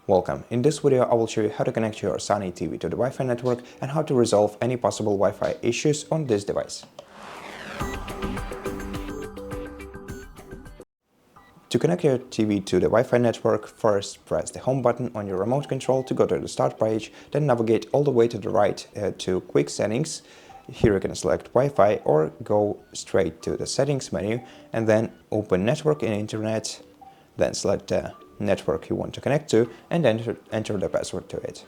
Welcome. In this video, I will show you how to connect your SONY TV to the Wi-Fi network and how to resolve any possible Wi-Fi issues on this device. To connect your TV to the Wi-Fi network, first press the home button on your remote control to go to the start page, then navigate all the way to the right to quick settings. Here you can select Wi-Fi or go straight to the settings menu and then open network and internet, then select the network you want to connect to and enter the password to it.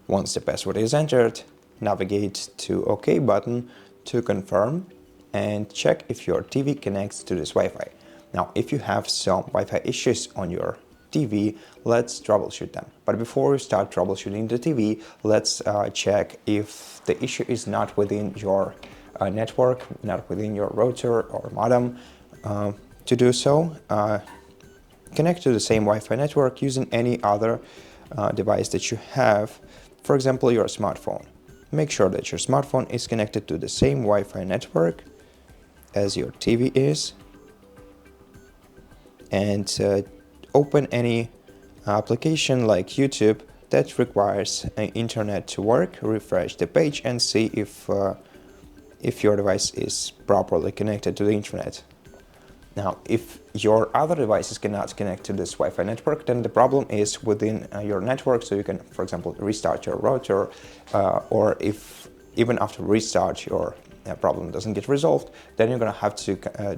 Once the password is entered, navigate to OK button to confirm and check if your TV connects to this Wi-Fi. Now, if you have some Wi-Fi issues on your TV, let's troubleshoot them. But before we start troubleshooting the TV, let's check if the issue is not within your network, not within your router or modem. To do so, connect to the same Wi-Fi network using any other device that you have, for example, your smartphone. Make sure that your smartphone is connected to the same Wi-Fi network as your TV is, and open any application like YouTube that requires internet to work. Refresh the page and see if your device is properly connected to the internet. Now, if your other devices cannot connect to this Wi-Fi network, then the problem is within your network. So you can, for example, restart your router, or if even after restart your problem doesn't get resolved, then you're going to have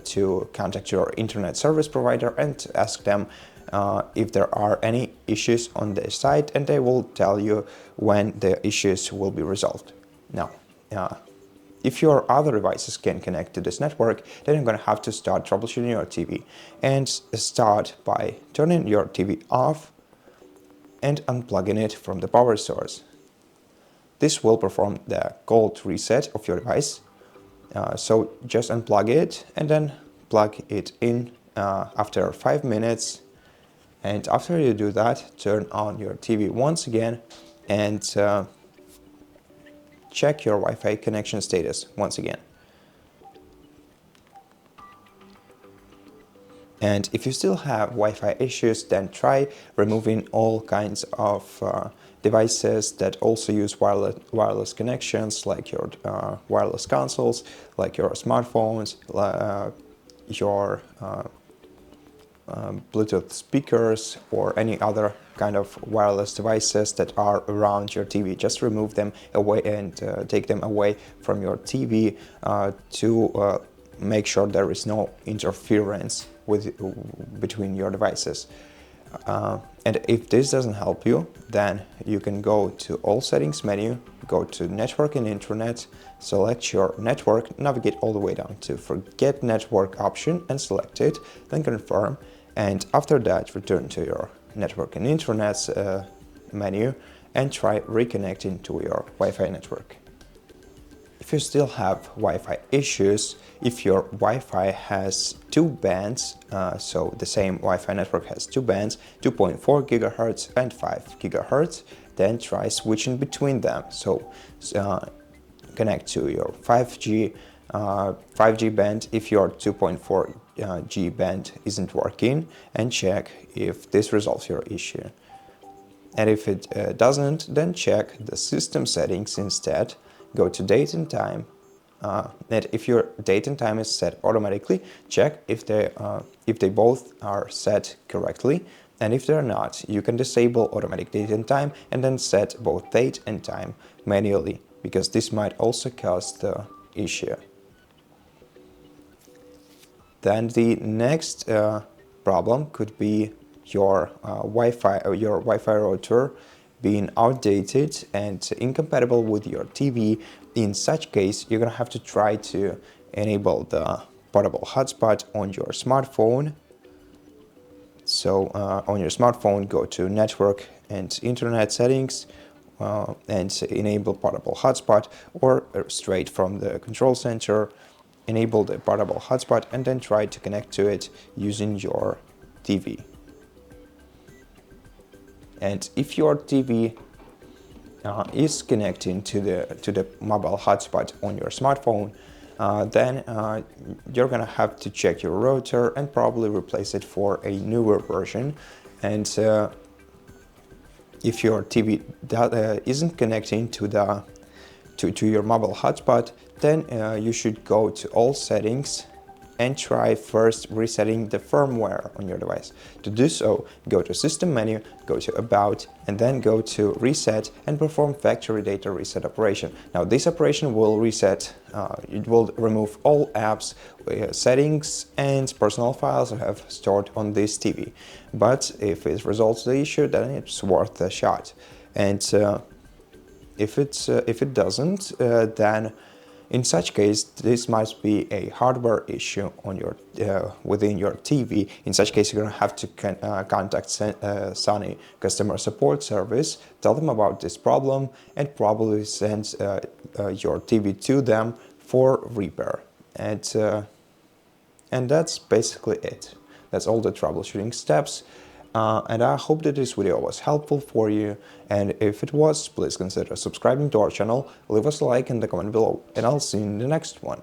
to contact your internet service provider and ask them if there are any issues on their site, and they will tell you when the issues will be resolved. Now, if your other devices can connect to this network, then you're going to have to start troubleshooting your TV, and start by turning your TV off and unplugging it from the power source. This will perform the cold reset of your device. So just unplug it and then plug it in after 5 minutes. And after you do that, turn on your TV once again and check your Wi-Fi connection status once again. And if you still have Wi-Fi issues, then try removing all kinds of devices that also use wireless connections, like your wireless consoles, like your smartphones, your Bluetooth speakers, or any other kind of wireless devices that are around your TV. Just remove them away and take them away from your TV to make sure there is no interference between your devices. And if this doesn't help you, then you can go to all settings menu, go to network and internet, select your network, navigate all the way down to forget network option and select it, then confirm, and after that return to your network and internet menu and try reconnecting to your Wi-Fi network. If you still have Wi-Fi issues, if your Wi-Fi has two bands, so the same Wi-Fi network has two bands, 2.4 GHz and 5 GHz, then try switching between them. So connect to your 5G band if your 2.4 G band isn't working, and check if this resolves your issue. And if it doesn't, then check the system settings instead. Go to date and time, and if your date and time is set automatically, check if they both are set correctly, and if they're not, you can disable automatic date and time and then set both date and time manually, because this might also cause the issue. Then the next problem could be your Wi-Fi router being outdated and incompatible with your TV. In such case, you're gonna have to try to enable the portable hotspot on your smartphone. So on your smartphone, go to network and internet settings and enable portable hotspot, or straight from the control center, enable the portable hotspot and then try to connect to it using your TV. And if your TV is connecting to the mobile hotspot on your smartphone, then you're gonna have to check your router and probably replace it for a newer version. And if your TV isn't connecting to the to your mobile hotspot, then you should go to all settings and try first resetting the firmware on your device. To do so, go to System menu, go to About, and then go to Reset and perform factory data reset operation. Now this operation will reset, it will remove all apps, settings and personal files you have stored on this TV. But if it resolves the issue, then it's worth a shot. And if it doesn't, then in such case, this might be a hardware issue on your within your TV. In such case, you're going to have to contact Sony customer support service, tell them about this problem, and probably send your TV to them for repair. And that's basically it. That's all the troubleshooting steps. And I hope that this video was helpful for you, and if it was, please consider subscribing to our channel, leave us a like in the comment below, and I'll see you in the next one.